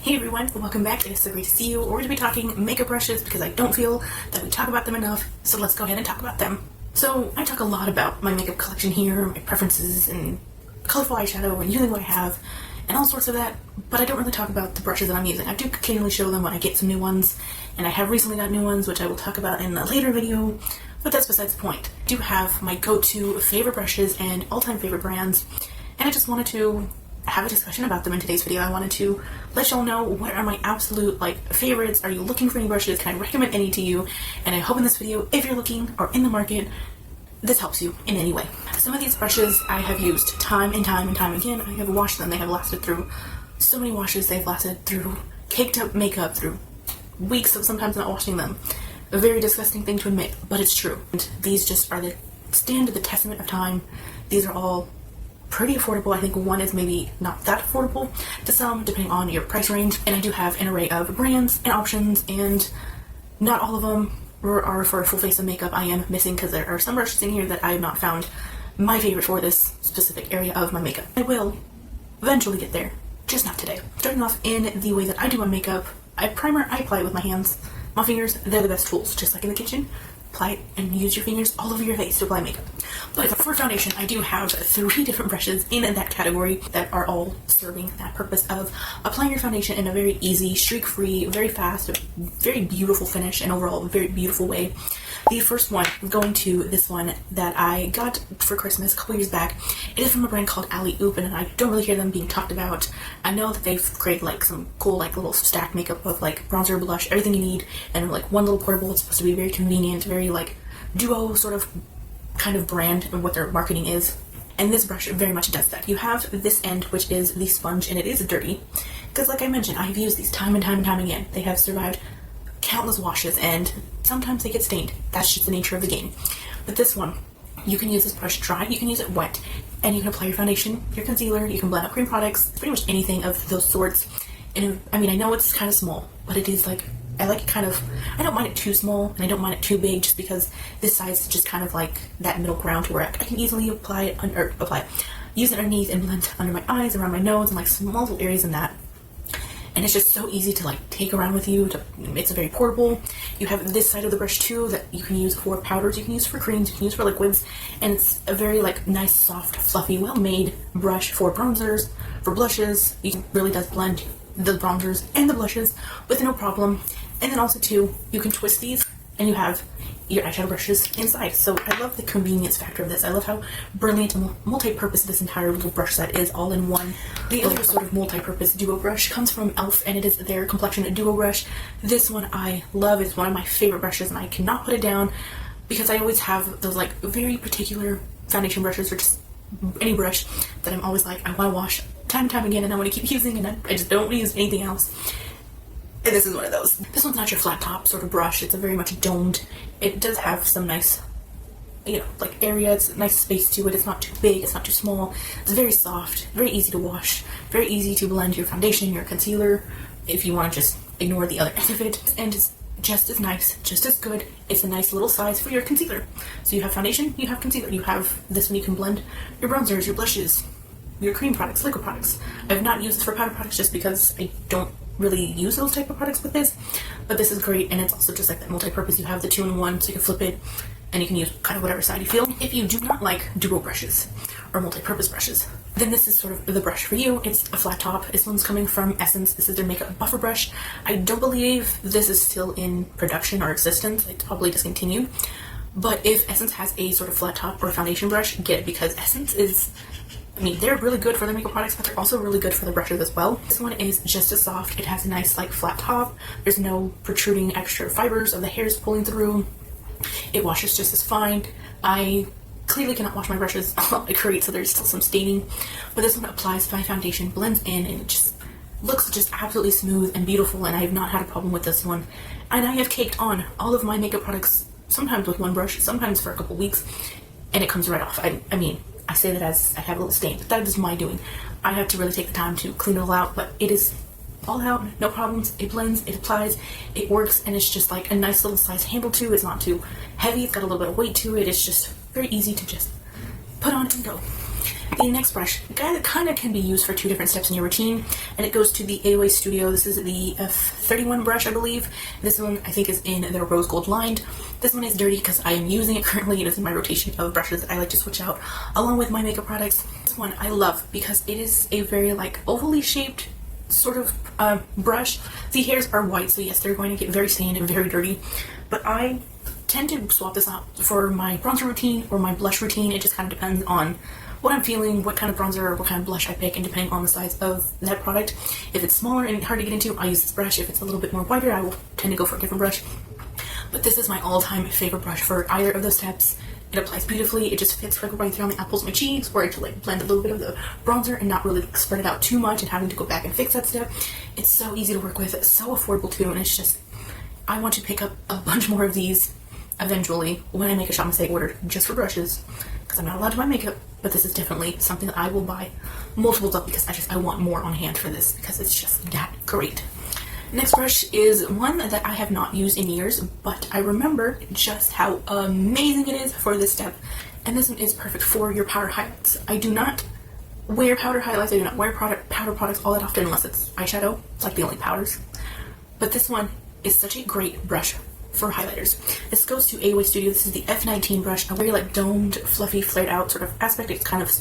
Hey everyone, welcome back. It is so great to see you. We're going to be talking makeup brushes because I don't feel that we talk about them enough, so let's go ahead and talk about them. So I talk a lot about my makeup collection here, my preferences, and colorful eyeshadow, and using what I have, and all sorts of that, but I don't really talk about the brushes that I'm using. I do occasionally show them when I get some new ones, and I have recently got new ones, which I will talk about in a later video, but that's besides the point. I do have my go-to favorite brushes and all-time favorite brands, and I just wanted to have a discussion about them in today's video. I wanted to let y'all know what are my absolute favorites. Are you looking for any brushes? Can I recommend any to you? And I hope in this video, if you're looking or in the market, this helps you in any way. Some of these brushes I have used time and time and time again. I have washed them. They have lasted through so many washes. They've lasted through caked up makeup, through weeks of sometimes not washing them. A very disgusting thing to admit, but it's true. And these just are the testament of time. These are all pretty affordable. I think one is maybe not that affordable to some, depending on your price range. And I do have an array of brands and options, and not all of them are for a full face of makeup. I am missing because there are some brushes in here that I have not found my favorite for this specific area of my makeup. I will eventually get there, just not today. Starting off in the way that I do my makeup, I apply it with my hands. My fingers, they're the best tools, just like in the kitchen. Apply it and use your fingers all over your face to apply makeup. But for foundation, I do have 3 different brushes in that category that are all serving that purpose of applying your foundation in a very easy, streak-free, very fast, very beautiful finish, and overall a very beautiful way. The first one, going to this one that I got for Christmas a couple years back. It is from a brand called Alleyoop, and I don't really hear them being talked about. I know that they've created some cool little stacked makeup of bronzer, blush, everything you need, and one little portable. It's supposed to be very convenient, very duo sort of kind of brand of what their marketing is. And this brush very much does that. You have this end, which is the sponge, and it is dirty because, like I mentioned, I've used these time and time and time again. They have survived countless washes, and sometimes they get stained. That's just the nature of the game. But this one, you can use this brush dry, you can use it wet, and you can apply your foundation, your concealer, you can blend out cream products, pretty much anything of those sorts. And I know it's kind of small, but it is I like it I don't mind it too small, and I don't mind it too big, just because this size is just kind of that middle ground to where I can easily use it underneath and blend under my eyes, around my nose, and small little areas in that. And it's just so easy to take around with you. It's very portable. You have this side of the brush too that you can use for powders, you can use for creams, you can use for liquids, and it's a very nice, soft, fluffy, well-made brush for bronzers, for blushes. It really does blend the bronzers and the blushes with no problem. And then also too, you can twist these and you have your eyeshadow brushes inside. So I love the convenience factor of this. I love how brilliant and multi-purpose this entire little brush set is, all in one. The other sort of multi-purpose duo brush comes from e.l.f. and it is their Complexion Duo brush. This one I love. It's one of my favorite brushes, and I cannot put it down because I always have those very particular foundation brushes, or just any brush that I'm always I want to wash time and time again, and I want to keep using, and I just don't want to use anything else. And this is one of those. This one's not your flat top sort of brush. It's a very much domed. It does have some nice, area. It's a nice space to it. It's not too big. It's not too small. It's very soft, very easy to wash, very easy to blend your foundation, your concealer, if you want to just ignore the other end of it. And it's just as nice, just as good. It's a nice little size for your concealer. So you have foundation, you have concealer. You have this one. You can blend your bronzers, your blushes, your cream products, liquid products. I have not used this for powder products just because I don't really use those type of products with this, but this is great. And it's also just that multi-purpose. You have the 2-in-1, so you can flip it and you can use kind of whatever side you feel. If you do not like duo brushes or multi-purpose brushes, then this is sort of the brush for you. It's a flat top. This one's coming from Essence. This is their makeup buffer brush. I don't believe this is still in production or existence. It's probably discontinued. But if Essence has a sort of flat top or a foundation brush, get it, because Essence is, they're really good for their makeup products, but they're also really good for the brushes as well. This one is just as soft. It has a nice flat top. There's no protruding extra fibers of the hairs pulling through. It washes just as fine. I clearly cannot wash my brushes I create, so there's still some staining. But this one applies to my foundation, blends in, and it just looks just absolutely smooth and beautiful, and I have not had a problem with this one. And I have caked on all of my makeup products, sometimes with one brush, sometimes for a couple weeks, and it comes right off. I say that as I have a little stain, but that is my doing. I have to really take the time to clean it all out, but it is all out, no problems. It blends, it applies, it works, and it's just a nice little size handle too. It's not too heavy, it's got a little bit of weight to it. It's just very easy to just put on and go. The next brush kind of can be used for two different steps in your routine, and it goes to the AOA Studio. This is the F19 brush, I believe. This one I think is in the rose gold lined. This one is dirty because I am using it currently. It is in my rotation of brushes that I like to switch out along with my makeup products. This one I love because it is a very like ovally shaped sort of brush. The hairs are white, so yes, they're going to get very stained and very dirty, but I tend to swap this out for my bronzer routine or my blush routine. It just kind of depends on what I'm feeling, what kind of bronzer or what kind of blush I pick, and depending on the size of that product. If it's smaller and hard to get into, I use this brush. If it's a little bit more wider, I will tend to go for a different brush. But this is my all-time favorite brush for either of those steps. It applies beautifully. It just fits right there on the apples of my cheeks, where I can like blend a little bit of the bronzer and not really like, spread it out too much and having to go back and fix that step. It's so easy to work with, it's so affordable too, and it's just, I want to pick up a bunch more of these eventually when I make a shop and say order just for brushes, because I'm not allowed to buy makeup, but this is definitely something that I will buy multiples of because I want more on hand for this because it's just that great. Next brush is one that I have not used in years, but I remember just how amazing it is for this step, and this one is perfect for your powder highlights. I do not wear powder highlights, I do not wear powder products all that often unless it's eyeshadow. It's like the only powders. But this one is such a great brush for highlighters. This goes to AOA Studio. This is the F19 brush, a very like domed, fluffy, flared out sort of aspect. It's kind of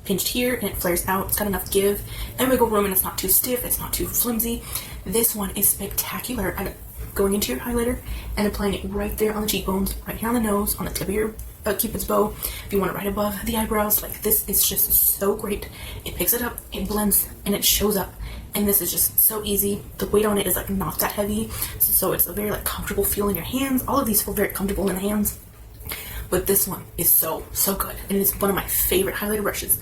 pinched here and it flares out. It's got enough give and wiggle room, and it's not too stiff, it's not too flimsy. This one is spectacular at going into your highlighter and applying it right there on the cheekbones, right here on the nose, on the tip of your cupid's bow. If you want it right above the eyebrows, like this is just so great. It picks it up, it blends, and it shows up. And this is just so easy. The weight on it is like not that heavy, so it's a very like comfortable feel in your hands. All of these feel very comfortable in the hands, but this one is so good, and it's one of my favorite highlighter brushes.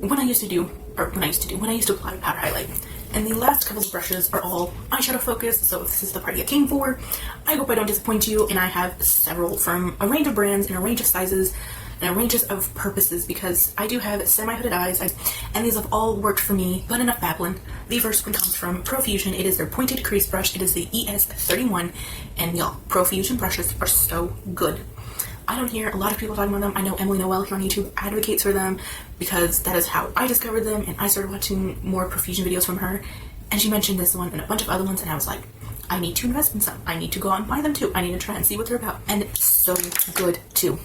When I used to apply powder highlight. And the last couple of brushes are all eyeshadow focused, so this is the party I came for. I hope I don't disappoint you, and I have several from a range of brands and a range of sizes and a range of purposes, because I do have semi-hooded eyes, and these have all worked for me, but enough babbling. The first one comes from Profusion. It is their pointed crease brush. It is the ES31, and y'all, Profusion brushes are so good. I don't hear a lot of people talking about them. I know Emily Noel here on YouTube advocates for them because that is how I discovered them, and I started watching more Profusion videos from her, and she mentioned this one and a bunch of other ones, and I was like, I need to invest in some. I need to go out and buy them too. I need to try and see what they're about, and it's so good too.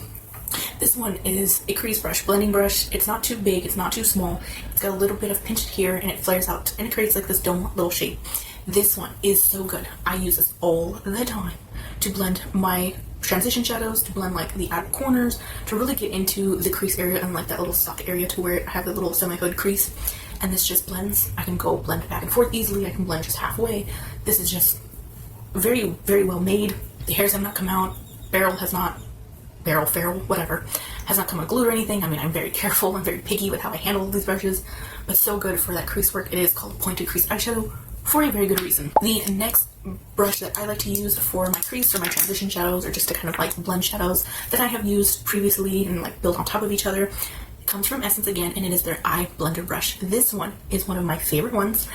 This one is a crease brush, blending brush. It's not too big, it's not too small. It's got a little bit of pinched here, and it flares out, and it creates like this dome little shape. This one is so good. I use this all the time to blend my transition shadows, to blend like the outer corners, to really get into the crease area and like that little sock area to where I have the little semi-hood crease. And this just blends. I can go blend back and forth easily. I can blend just halfway. This is just very well made. The hairs have not come out. Ferrule, whatever, has not come unglued or anything. I mean, I'm very careful and very picky with how I handle these brushes, but so good for that crease work. It is called Pointed Crease Eyeshadow for a very good reason. The next brush that I like to use for my crease or my transition shadows, or just to kind of like blend shadows that I have used previously and like build on top of each other, it comes from Essence again, and it is their eye blender brush. This one is one of my favorite ones.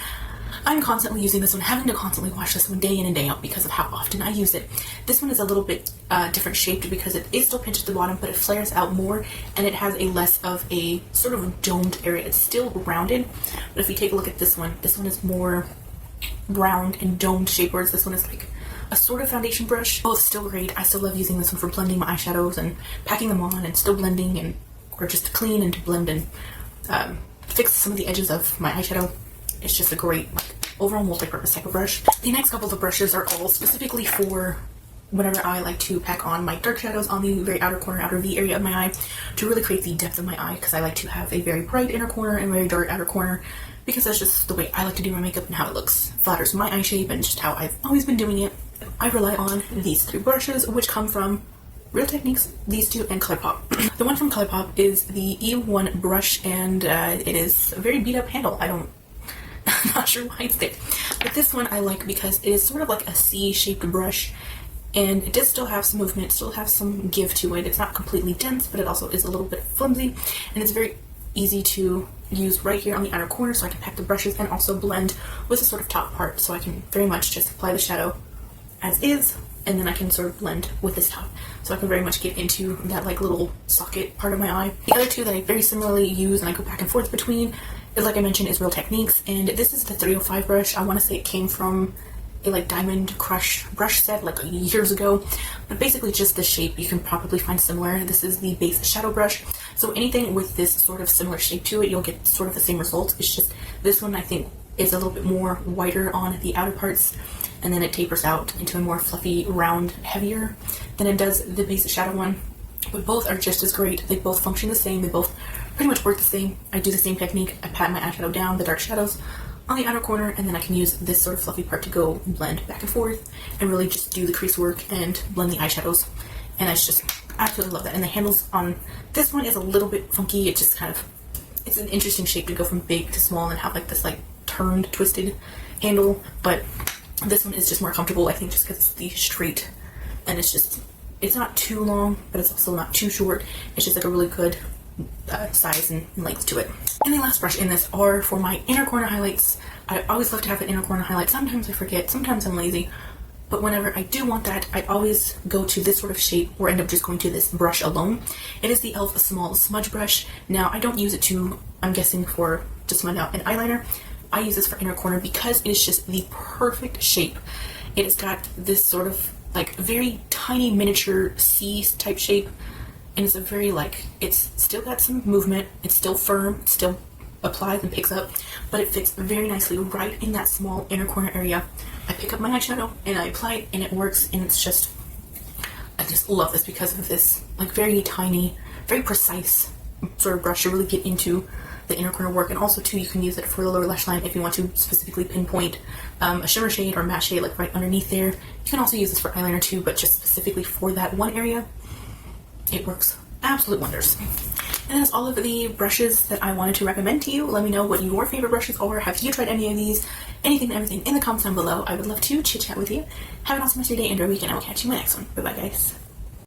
I'm constantly using this one, having to constantly wash this one day in and day out because of how often I use it. This one is a little bit different shaped because it is still pinched at the bottom, but it flares out more, and it has a less of a sort of domed area. It's still rounded, but if you take a look at this one is more round and domed shape, whereas this one is like a sort of foundation brush. Both still great. I still love using this one for blending my eyeshadows and packing them on and still blending, and or just to clean and to blend and fix some of the edges of my eyeshadow. It's just a great like overall multi-purpose type of brush. The next couple of brushes are all specifically for whenever I like to pack on my dark shadows on the very outer corner, outer V area of my eye, to really create the depth of my eye, because I like to have a very bright inner corner and very dark outer corner, because that's just the way I like to do my makeup and how it looks. Flatters my eye shape and just how I've always been doing it. I rely on these three brushes, which come from Real Techniques, these two, and ColourPop. The one from ColourPop is the E1 brush, and it is a very beat up handle. I'm not sure why it's there. But this one I like because it is sort of like a C-shaped brush, and it does still have some movement, still have some give to it. It's not completely dense, but it also is a little bit flimsy, and it's very easy to use right here on the outer corner, so I can pack the brushes and also blend with the sort of top part, so I can very much just apply the shadow as is and then I can sort of blend with this top. So I can very much get into that like little socket part of my eye. The other two that I very similarly use and I go back and forth between is, like I mentioned, is Real Techniques, and this is the 305 brush. I want to say it came from a like Diamond Crush brush set like years ago, but basically just the shape you can probably find similar. This is the base shadow brush, so anything with this sort of similar shape to it, you'll get sort of the same results. It's just this one I think is a little bit more whiter on the outer parts, and then it tapers out into a more fluffy, round, heavier than it does the base shadow one. But both are just as great. They both function the same. They both pretty much work the same. I do the same technique. I pat my eyeshadow down, the dark shadows, on the outer corner, and then I can use this sort of fluffy part to go blend back and forth and really just do the crease work and blend the eyeshadows. And I just absolutely love that. And the handles on this one is a little bit funky. It just kind of, it's an interesting shape to go from big to small and have like this like turned, twisted handle. But this one is just more comfortable, I think, just because it's the straight, and it's just, it's not too long, but it's also not too short. It's just like a really good size and length to it. And the last brush in this are for my inner corner highlights. I always love to have an inner corner highlight. Sometimes I forget, sometimes I'm lazy, but whenever I do want that, I always go to this sort of shape or end up just going to this brush alone. It is the e.l.f. Small Smudge Brush. Now, I don't use it to, I'm guessing, for to smudge out an eyeliner. I use this for inner corner because it is just the perfect shape. It has got this sort of like very tiny miniature C type shape, and it's a very like, it's still got some movement, it's still firm, it still applies and picks up, but it fits very nicely right in that small inner corner area. I pick up my eyeshadow and I apply it and it works, and it's just, I just love this because of this like very tiny, very precise sort of brush to really get into the inner corner work. And also too, you can use it for the lower lash line if you want to specifically pinpoint a shimmer shade or matte shade like right underneath there. You can also use this for eyeliner too, but just specifically for that one area, it works absolute wonders. And that's all of the brushes that I wanted to recommend to you. Let me know what your favorite brushes are. Have you tried any of these? Anything and everything in the comments down below. I would love to chit chat with you. Have an awesome rest of your day and your weekend. I will catch you in my next one. Bye bye, guys.